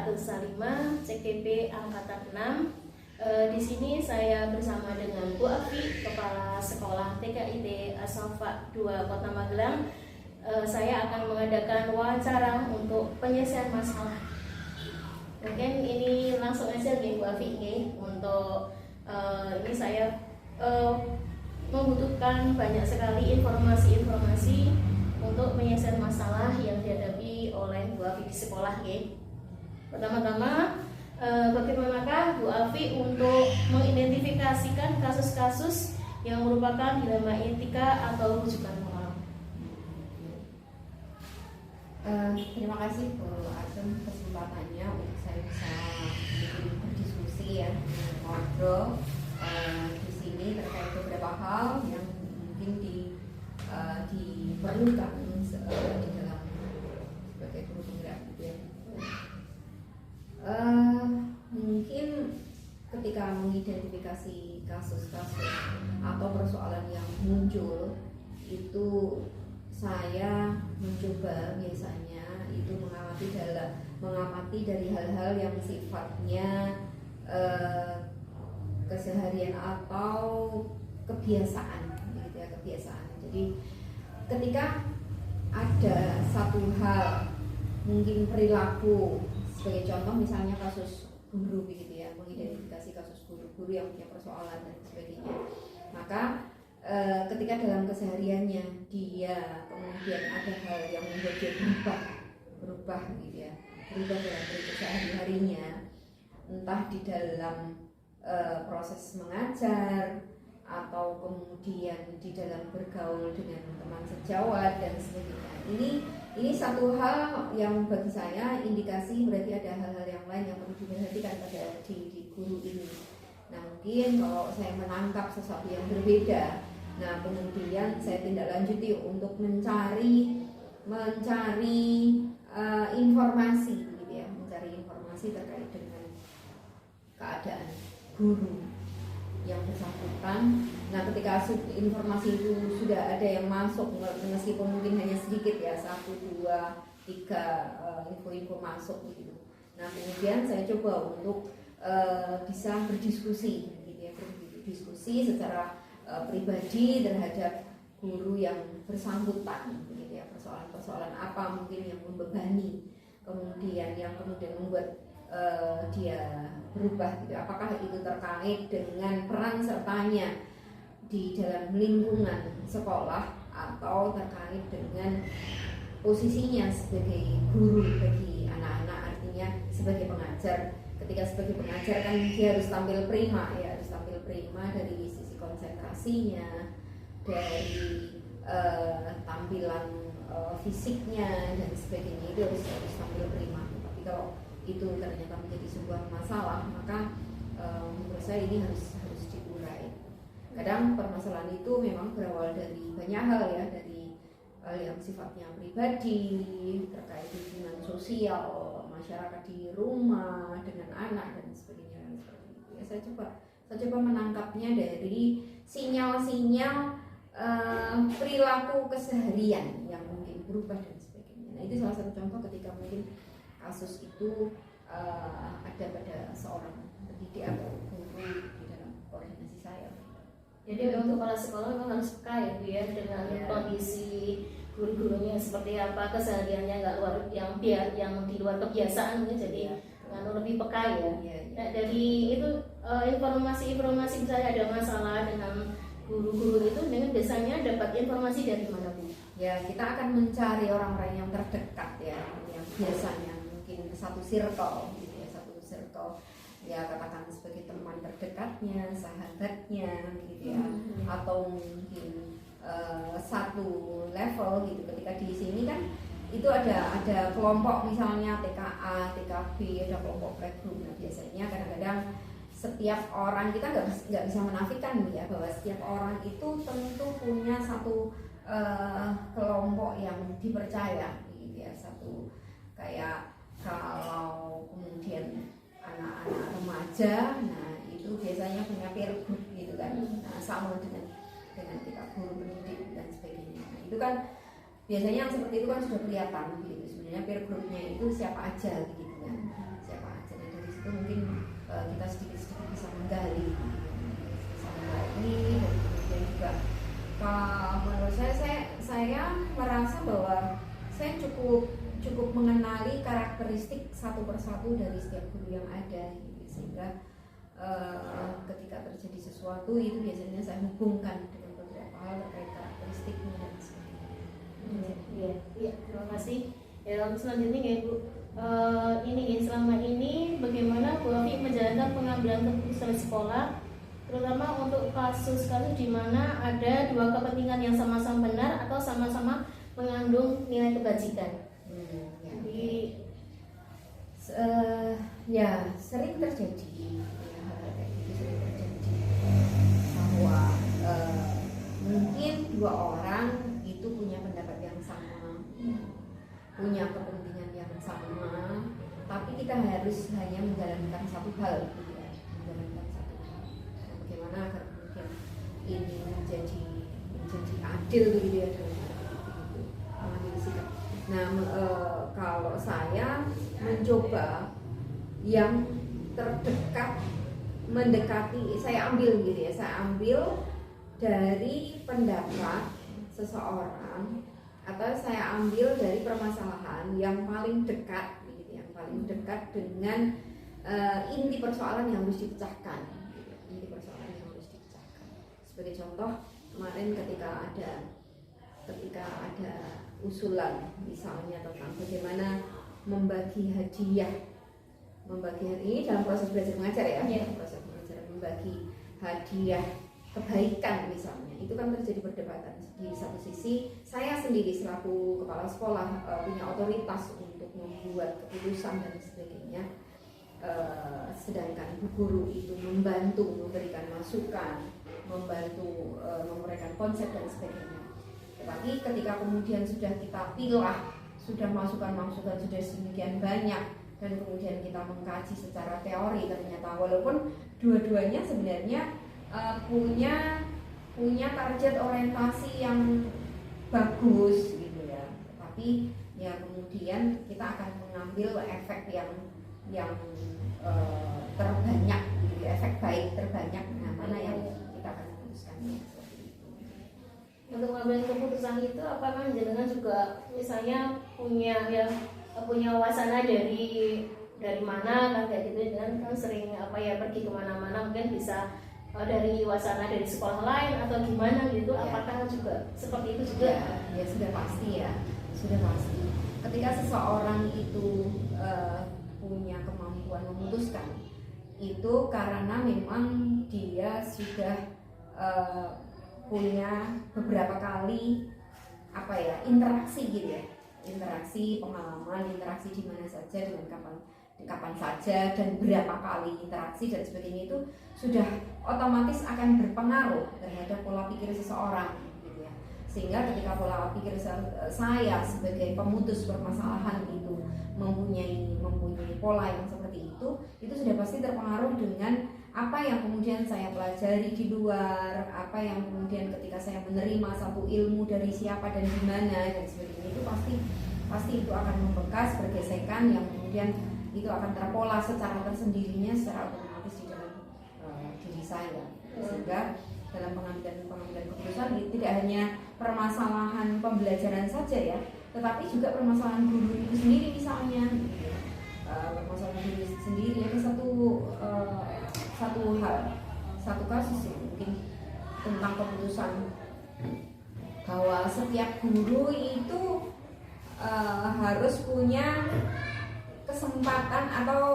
Atun Salima, CKP angkatan 6. Di sini saya bersama dengan Bu Afi, Kepala Sekolah TKIT As-Safa 2 Kota Magelang. Saya akan mengadakan wawancara untuk penyelesaian masalah. Mungkin ini langsung aja nih Bu Afi nih. Untuk ini saya membutuhkan banyak sekali informasi-informasi untuk penyelesaian masalah yang dihadapi oleh Bu Afi di sekolah. Pertama-tama, bagaimanakah Bu Afi untuk mengidentifikasikan kasus-kasus yang merupakan dilema etika atau rujukan moral? Terima kasih Bu Atun kesempatannya untuk saya bisa berdiskusi ya, ngobrol di sini terkait beberapa hal yang mungkin diperlukan di dalam sebagai guru penggerak gitu ya. Mungkin ketika mengidentifikasi kasus-kasus atau persoalan yang muncul itu saya mencoba biasanya itu mengamati dari hal-hal yang sifatnya keseharian atau kebiasaan gitu ya, kebiasaan. Jadi ketika ada satu hal mungkin perilaku, sebagai contoh misalnya kasus guru begitu ya, mengidentifikasi kasus guru-guru yang punya persoalan dan sebagainya, maka ketika dalam kesehariannya dia kemudian ada hal yang membuat dia berubah gitu ya, berubah dalam sehari-harinya, entah di dalam proses mengajar atau kemudian di dalam bergaul dengan teman sejawat dan sebagainya. Ini satu hal yang bagi saya indikasi berarti ada hal-hal yang lain yang perlu diperhatikan pada di guru ini. Nah, mungkin kalau saya menangkap sesuatu yang berbeda, nah kemudian saya tindak lanjuti untuk mencari informasi gitu ya, mencari informasi terkait dengan keadaan guru yang bersangkutan. Nah, ketika informasi itu sudah ada yang masuk, meskipun mungkin hanya sedikit ya, 1, 2, 3 info-info masuk gitu. Nah, kemudian saya coba untuk bisa berdiskusi gitu ya, berdiskusi secara pribadi terhadap guru yang bersangkutan gitu ya, persoalan-persoalan apa mungkin yang membebani, kemudian yang kemudian membuat dia berubah gitu. Apakah itu terkait dengan peran sertanya di dalam lingkungan sekolah atau terkait dengan posisinya sebagai guru bagi anak-anak, artinya sebagai pengajar. Ketika sebagai pengajar kan dia harus tampil prima ya, harus tampil prima dari sisi konsentrasinya, dari tampilan fisiknya dan sebagainya, itu harus tampil prima. Tapi kalau itu ternyata menjadi sebuah masalah, maka menurut saya ini harus diurai. Kadang permasalahan itu memang berawal dari banyak hal ya, dari hal yang sifatnya pribadi, terkait hubungan sosial masyarakat di rumah dengan anak dan sebagainya. Ya, saya coba menangkapnya dari sinyal-sinyal perilaku keseharian yang mungkin berubah dan sebagainya. Nah, itu salah satu contoh ketika mungkin kasus itu ada pada seorang pendidik atau guru di dalam koordinasi saya. Jadi untuk kepala sekolah memang harus peka ya Bu ya, dengan kondisi guru-gurunya seperti apa, kesehariannya nggak yang di luar kebiasaan ya, jadi lebih peka ya. Nah, dari itu informasi misalnya ada masalah dengan guru-guru itu, dengan biasanya dapat informasi dari mana Bu? Ya, kita akan mencari orang-orang yang terdekat ya, yang biasanya satu circle gitu ya, ya katakan sebagai teman terdekatnya, sahabatnya gitu ya, atau mungkin satu level gitu. Ketika di sini kan itu ada kelompok misalnya TKA, TKB, ada kelompok playgroup. Nah, biasanya kadang-kadang setiap orang, kita nggak bisa menafikan ya bahwa setiap orang itu tentu punya satu kelompok yang dipercaya gitu ya, satu kayak kalau kemudian anak-anak remaja, nah itu biasanya punya peer group gitu kan. Nah, sama dengan kita guru pendidik dan sebagainya. Nah, itu kan biasanya yang seperti itu kan sudah kelihatan gitu. Sebenarnya peer groupnya itu siapa aja gitu kan, siapa situ mungkin kita sedikit-sedikit bisa menggali dan kemudian juga menurut saya merasa bahwa saya cukup mengenali karakteristik satu persatu dari setiap guru yang ada, sehingga ketika terjadi sesuatu itu biasanya saya hubungkan dengan beberapa hal terkait karakteristiknya dan sebagainya. Iya, terima kasih. Ya, lalu selanjutnya ya Bu, selama ini bagaimana Bu Afi menjalankan pengambilan keputusan sekolah, terutama untuk kasus-kasus di mana ada dua kepentingan yang sama-sama benar atau sama-sama mengandung nilai kebajikan. Ya sering terjadi hal kayak gitu, sering terjadi bahwa mungkin dua orang itu punya pendapat yang sama, punya kepentingan yang sama, tapi kita harus hanya menjalankan satu hal, menjalankan satu hal. Bagaimana agar kemudian ini menjadi adil begitu ya dalam mengambil sikap. Nah, kalau saya mencoba yang terdekat mendekati, saya ambil dari pendapat seseorang atau saya ambil dari permasalahan yang paling dekat dengan inti persoalan yang harus dipecahkan. Sebagai contoh, kemarin ketika ada usulan misalnya tentang bagaimana membagi hadiah ini dalam proses belajar mengajar ya, proses belajar membagi hadiah kebaikan misalnya, itu kan terjadi perdebatan. Di satu sisi saya sendiri selaku kepala sekolah punya otoritas untuk membuat keputusan dan sebagainya, sedangkan guru itu membantu memberikan masukan, membantu memberikan konsep dan sebagainya. Tetapi ketika kemudian sudah kita pilah, sudah masukan-masukan sudah sedemikian banyak, dan kemudian kita mengkaji secara teori, ternyata walaupun dua-duanya sebenarnya punya target orientasi yang bagus gitu ya, tapi ya kemudian kita akan mengambil efek yang terbanyak, gitu, efek baik terbanyak. Nah, mana yang kita akan memutuskannya seperti itu. Untuk mengambil keputusan itu, apakah jenengan juga misalnya punya wacana dari mana kan kayak gitu, dan kan sering pergi kemana-mana, mungkin bisa dari wacana dari sekolah lain atau gimana gitu, apakah juga seperti itu juga? Ya sudah pasti. Ketika seseorang itu punya kemampuan memutuskan, itu karena memang dia sudah punya beberapa kali interaksi gitu ya, interaksi pengalaman, interaksi di mana saja, dengan kapan saja, dan berapa kali interaksi dan sebagainya, itu sudah otomatis akan berpengaruh terhadap pola pikir seseorang gitu ya. Sehingga ketika pola pikir saya sebagai pemutus permasalahan itu mempunyai pola yang seperti itu sudah pasti terpengaruh dengan apa yang kemudian saya pelajari di luar, apa yang kemudian ketika saya menerima satu ilmu dari siapa dan di mana dan sebagainya, itu pasti itu akan membekas, bergesekan yang kemudian itu akan terpola secara tersendirinya, secara otomatis di dalam diri saya. Sehingga dalam pengambilan keputusan itu tidak hanya permasalahan pembelajaran saja ya, tetapi juga permasalahan guru itu sendiri misalnya. Permasalahan diri sendiri ada satu kasus ya, mungkin tentang keputusan bahwa setiap guru itu harus punya kesempatan atau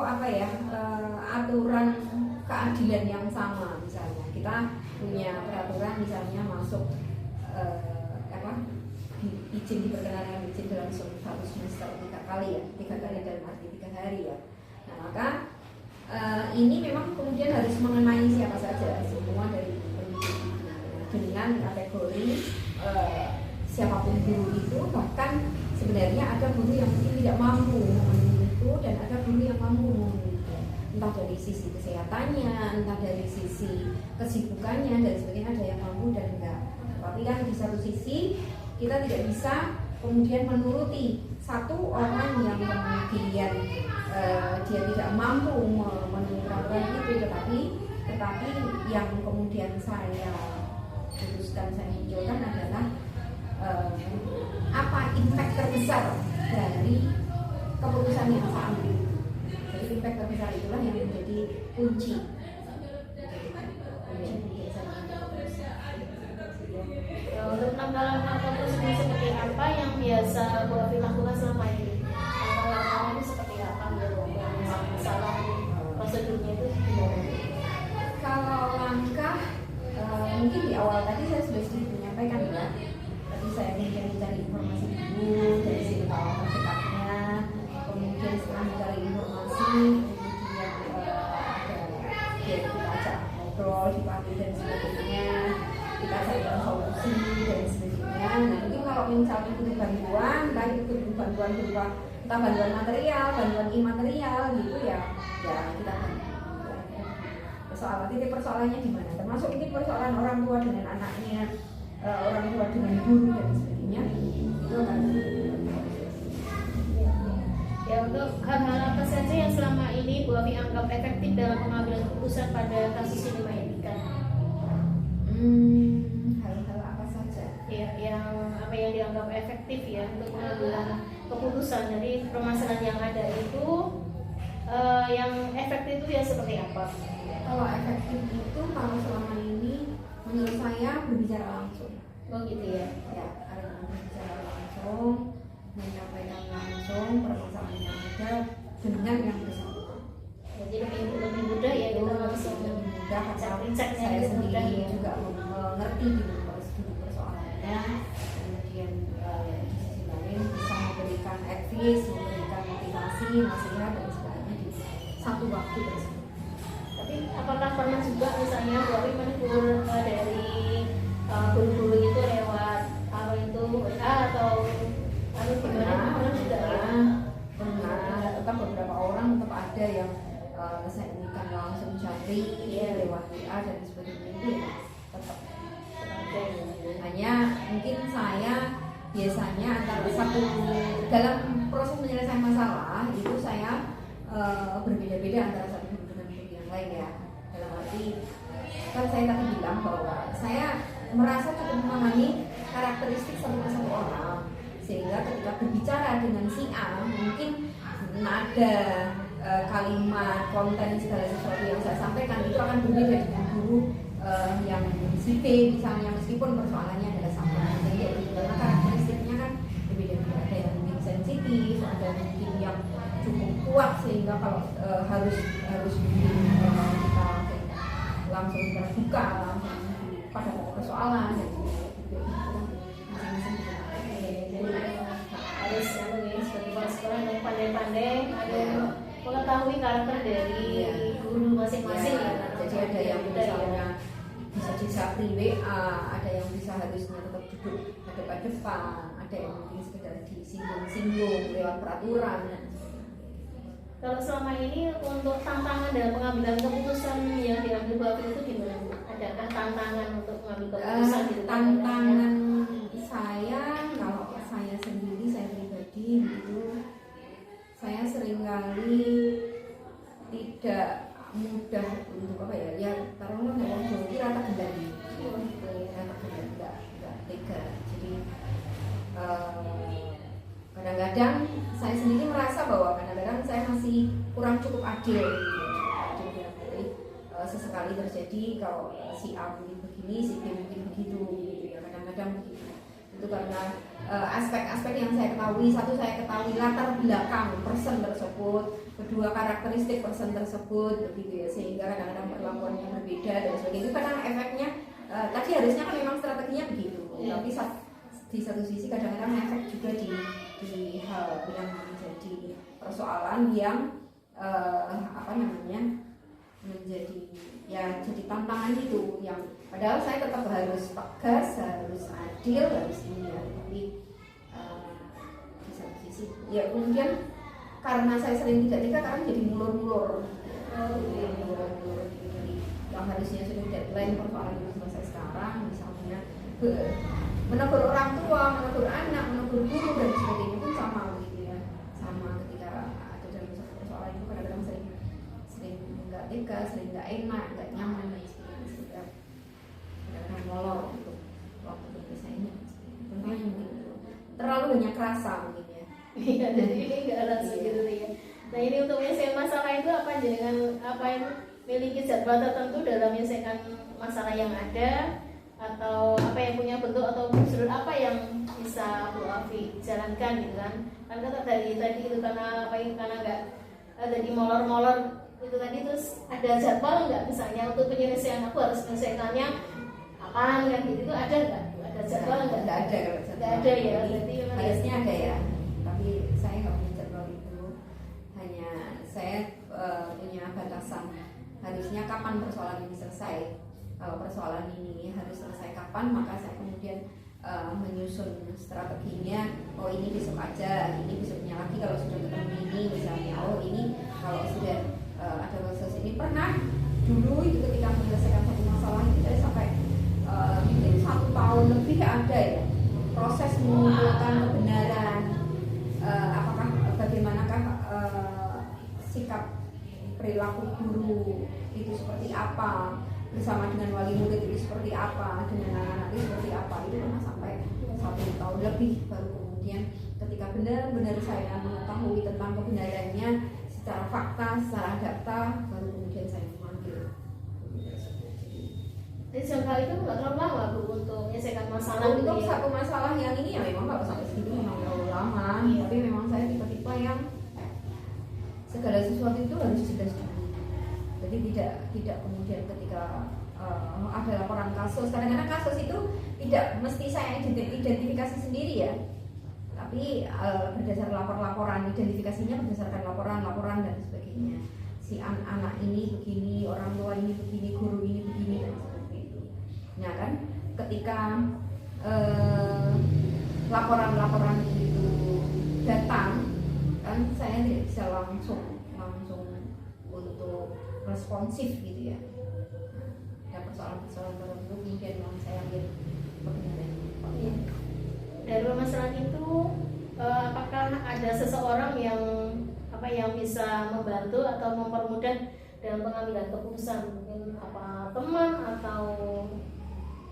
aturan keadilan yang sama. Misalnya kita punya peraturan misalnya masuk izin diperkenankan izin dalam satu semester 3 kali dalam arti 3 hari ya. Nah, maka ini memang kemudian harus mengenai siapa saja, semua dari pendidik dengan kategori siapapun guru itu. Bahkan sebenarnya ada guru yang mungkin tidak mampu memenuhi itu, dan ada guru yang mampu memenuhi itu, entah dari sisi kesehatannya, entah dari sisi kesibukannya dan sebagainya, ada yang mampu dan enggak. Tapi kan di satu sisi kita tidak bisa kemudian menuruti satu orang yang kemudian dia tidak mampu memenuhi peraturan itu, tetapi yang kemudian saya putuskan, saya munculkan adalah apa impact terbesar dari keputusan yang saya ambil. Jadi impact terbesar itulah yang menjadi kunci. Untuk langkah-langkah konklusinya seperti apa yang biasa Bu Afi lakukan selama ini? Langkah-langkahnya itu seperti apa? Masalah prosedurnya itu gimana? Kalau langkah mungkin di awal tadi saya sudah sedikit menyampaikan ya. Tadi saya kemudian mencari informasi dulu dari sini kawasan terdekatnya, kemudian setelah mencari informasi, kemudian kita ajak ngobrol, dipanggil dan sebagainya, kita carikan solusi dan sebagainya. Nah mungkin kalau misalnya butuh bantuan, entah itu bantuan berupa entah bantuan material, bantuan imaterial gitu ya kita bantu. Persoalan titik persoalannya di mana? Termasuk titik persoalan orang tua dengan anaknya, orang tua dengan guru dan sebagainya. Itu akan ya, untuk hal-hal apa saja yang selama ini Bu Afi anggap efektif dalam pengambilan keputusan pada kasus ini Mbak Etika? Hal-hal apa saja? Ya, yang apa yang dianggap efektif ya untuk pengambilan keputusan dari permasalahan yang ada itu, yang efektif itu ya seperti apa? Kalau efektif itu kalau selama ini menurut saya berbicara langsung. Oh gitu ya. Ya, ada berbicara langsung, menyampaikan langsung permasalahan yang ada dengan yang bersangkutan. Jadi lebih mudah ya kita langsung lebih mudah karena cek-ceknya saya itu sendiri mudah ya. juga mengerti dulu persoalannya, kemudian di sisi lain bisa memberikan advice, memberikan motivasi, nasihat dan sebagainya di satu waktu bersama. Tapi apakah pernah juga misalnya Bu Afi menegur dari guru-guru itu lewat apa itu WA atau gimana? Pernah juga ya? Pernah, tetap beberapa orang tetap ada yang saya ingin langsung cari lewat WA dan sebagainya itu ya tetap ada. Hanya mungkin saya biasanya antara satu dalam proses menyelesaikan masalah itu saya berbeda-beda antara satu guru dengan guru yang lain ya. Dalam arti kan saya tadi bilang bahwa saya merasa cukup memahami karakteristik satu orang, sehingga ketika berbicara dengan si A mungkin nada, kalimat, konten segala sesuatu yang saya sampaikan itu akan berbeda dengan guru yang si B misalnya, meskipun persoalannya adalah sama. Jadi karena karakteristiknya kan berbeda-beda, ada yang mungkin sensitif, ada mungkin yang cukup kuat sehingga kalau harus kita langsung terbuka langsung pada persoalan dan harus sebagai kepala sekolah yang pandai-pandai ada mengetahui karakter dari guru masing-masing ya. Jadi ada yang misalnya bisa disapri WA, ada yang bisa harusnya tetap duduk depan-depan, ada yang mungkin sekedar disinggung-singgung lewat peraturan. Kalau selama ini untuk tantangan dalam pengambilan keputusan yang diambil Bu Afi itu gimana Bu? Adakah tantangan untuk mengambil keputusan gitu? Tantangan saya, kalau saya sendiri, saya pribadi itu saya seringkali tidak mudah untuk apa ya taruhlah orang Jawa kira rata gendani, nggak tega. Jadi kadang-kadang saya sendiri merasa bahwa kadang-kadang saya masih kurang cukup adil. Jadi sesekali terjadi kalau si A mungkin begini, si B mungkin begitu gitu ya, kadang-kadang begitu. Itu karena aspek-aspek yang saya ketahui, satu saya ketahui latar belakang person tersebut, kedua karakteristik person tersebut begitu ya, sehingga kadang-kadang perlakuannya berbeda dan sebagainya. Itu kadang efeknya tadi harusnya kan memang strateginya begitu, tapi di satu sisi kadang-kadang efek juga di hal yang menjadi persoalan yang menjadi ya jadi tantangan itu, yang padahal saya tetap harus tegas, harus adil, harus ini ya, tapi di satu sisi ya kemudian karena saya sering tidak tega karena jadi mulur-mulur jadi yang harusnya sudah deadline persoalan itu selesai sekarang misalnya menegur orang tua, menegur anak, menegur guru dan sebagainya pun sama gitu. tega, sering nggak enak, nggak nyaman dan sebagainya, sehingga kadang molor untuk waktu penyelesaiannya. Contohnya mungkin itu terlalu banyak rasa mungkin ya. Iya, jadi ini nggak langsung gitu ya. Nah ini untuk menyelesaikan masalah itu apa dengan apa yang memiliki jadwal tertentu dalam menyelesaikan masalah yang ada, atau apa yang punya bentuk atau prosedur apa yang bisa Bu Afi jalankan gitu kan? Kan kata dari tadi itu karena apa itu karena nggak tadi molor-molor itu tadi, terus ada jadwal nggak misalnya untuk penyelesaian aku harus menyelesaikannya kapan kan gitu, itu ada nggak? Ada jadwal nggak? Nggak ada kalau jadwal. Nggak ada ya, berarti memang Harusnya ada ya, tapi saya nggak punya jadwal itu. Hanya saya punya batasan. Harusnya kapan persoalan ini selesai. Kalau persoalan ini harus selesai kapan, maka saya kemudian menyusun strateginya. Oh ini besok aja, ini besoknya lagi kalau sudah ketemu ini misalnya. Oh ini kalau sudah ada proses ini. Pernah dulu itu ketika menyelesaikan satu masalah itu saya sampai mungkin 1 tahun lebih ada ya proses mengumpulkan kebenaran, apakah bagaimanakah sikap perilaku guru itu seperti apa, bersama dengan wali murid itu seperti apa, dengan anak-anak itu seperti apa. Itu pernah sampai 1 tahun lebih, baru kemudian ketika benar-benar saya mengetahui tentang kebenarannya secara fakta, secara data, baru kemudian saya memanggil. Jadi sekali itu nggak terlalu lama Bu untuk menyelesaikan masalah gitu Untuk ya? satu masalah yang ini ya memang nggak sampai segitu, memang terlalu lama. Iya. Tapi memang saya tipe-tipe yang segala sesuatu itu harus jelas dulu. Jadi tidak kemudian ketika ada laporan kasus, kadang-kadang kasus itu tidak mesti saya identifikasi sendiri ya, tapi berdasar laporan, identifikasinya berdasarkan laporan dan sebagainya. Si anak ini begini, orang tua ini begini, guru ini begini dan seperti itu. Nah kan ketika laporan itu datang, kan saya tidak bisa langsung untuk responsif gitu ya. Ada persoalan-persoalan tertentu kemudian memang saya ambil kebenaran. Iya. Dari masalah itu apakah ada seseorang yang bisa membantu atau mempermudah dalam pengambilan keputusan, mungkin apa teman atau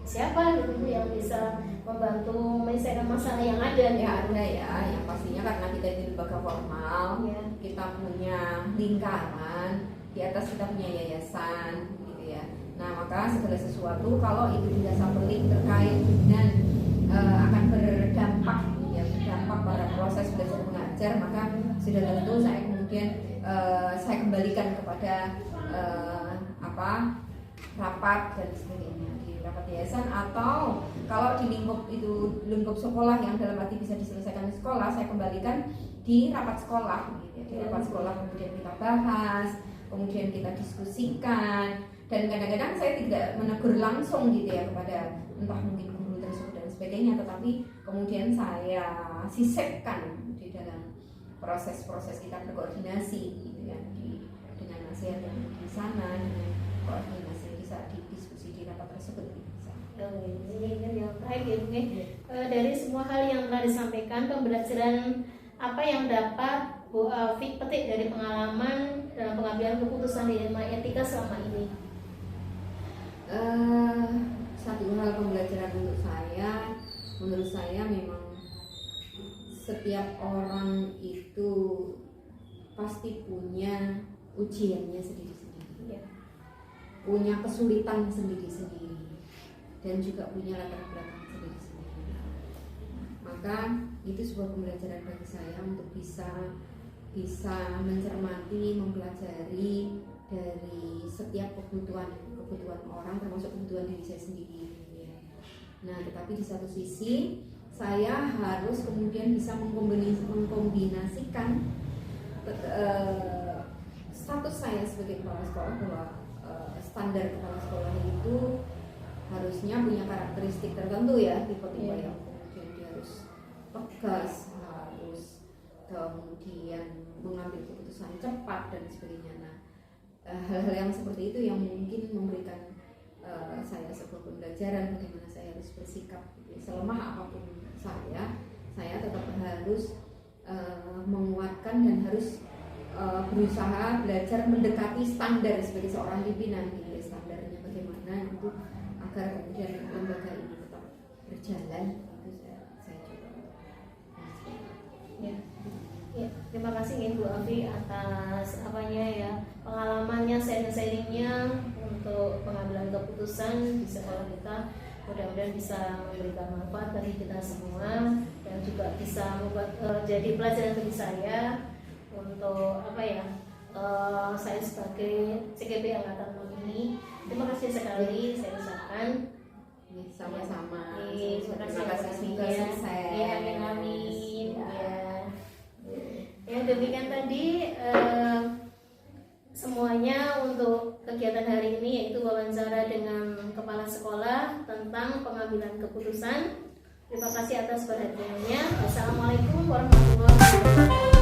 siapa gitu Bu yang bisa membantu menyelesaikan masalah yang ada? Ya ada ya, yang pastinya karena kita di lembaga formal, Ya. kita punya lingkaran, di atas kita punya yayasan gitu ya. Nah maka segala sesuatu kalau itu dirasa pelik terkait dengan akan berdampak ya, berdampak pada proses belajar mengajar, maka sudah tentu saya kemudian saya kembalikan kepada rapat dan sebagainya di rapat yayasan, atau kalau di lingkup sekolah yang dalam arti bisa diselesaikan di sekolah, saya kembalikan di rapat sekolah gitu ya. Di rapat sekolah kemudian kita bahas, kemudian kita diskusikan, dan kadang-kadang saya tidak menegur langsung gitu ya kepada entah mungkin guru tersebut dan sebagainya, tetapi kemudian saya sisipkan di dalam proses-proses kita berkoordinasi gitu ya, dengan nasihat yang di sana, dengan koordinasi yang bisa didiskusi di rapat tersebut gitu. Ini yang terakhir nih, dari semua hal yang telah disampaikan, pembelajaran apa yang dapat Bu Afi petik dari pengalaman dalam pengambilan keputusan di ilmu etika selama ini? Satu hal pembelajaran untuk saya, menurut saya memang setiap orang itu pasti punya ujiannya sendiri-sendiri, Ya. punya kesulitan sendiri-sendiri, dan juga punya latar belakang sendiri-sendiri. Maka itu sebuah pembelajaran bagi saya untuk bisa mencermati, mempelajari dari setiap kebutuhan orang, termasuk kebutuhan diri saya sendiri ya. Nah tetapi di satu sisi saya harus kemudian bisa mengkombinasikan status saya sebagai kepala sekolah, bahwa standar kepala sekolah itu harusnya punya karakteristik tertentu ya, tipe-tipe yang kemudian dia harus tegas, harus kemudian mengambil keputusan cepat dan sebagainya. Nah hal-hal yang seperti itu yang mungkin memberikan saya sebuah pembelajaran bagaimana saya harus bersikap gitu. Selemah apapun saya tetap harus menguatkan dan harus berusaha belajar mendekati standar sebagai seorang pimpinan gitu ya, standarnya bagaimana itu agar kemudian lembaga ini tetap berjalan itu saya coba. Ya. Ya, terima kasih ya Bu Afi atas pengalamannya, sharingnya untuk pengambilan keputusan di sekolah kita. Mudah-mudahan bisa memberikan manfaat bagi kita semua dan juga bisa membuat jadi pelajaran bagi saya untuk saya sebagai CKP angkatan 6 ini. Terima kasih sekali saya ucapkan. Sama-sama. Terima kasih semoga sukses. Ya, amin. Ya, demikian tadi semuanya untuk kegiatan hari ini, yaitu wawancara dengan kepala sekolah tentang pengambilan keputusan. Terima kasih atas perhatiannya. Wassalamualaikum warahmatullahi wabarakatuh.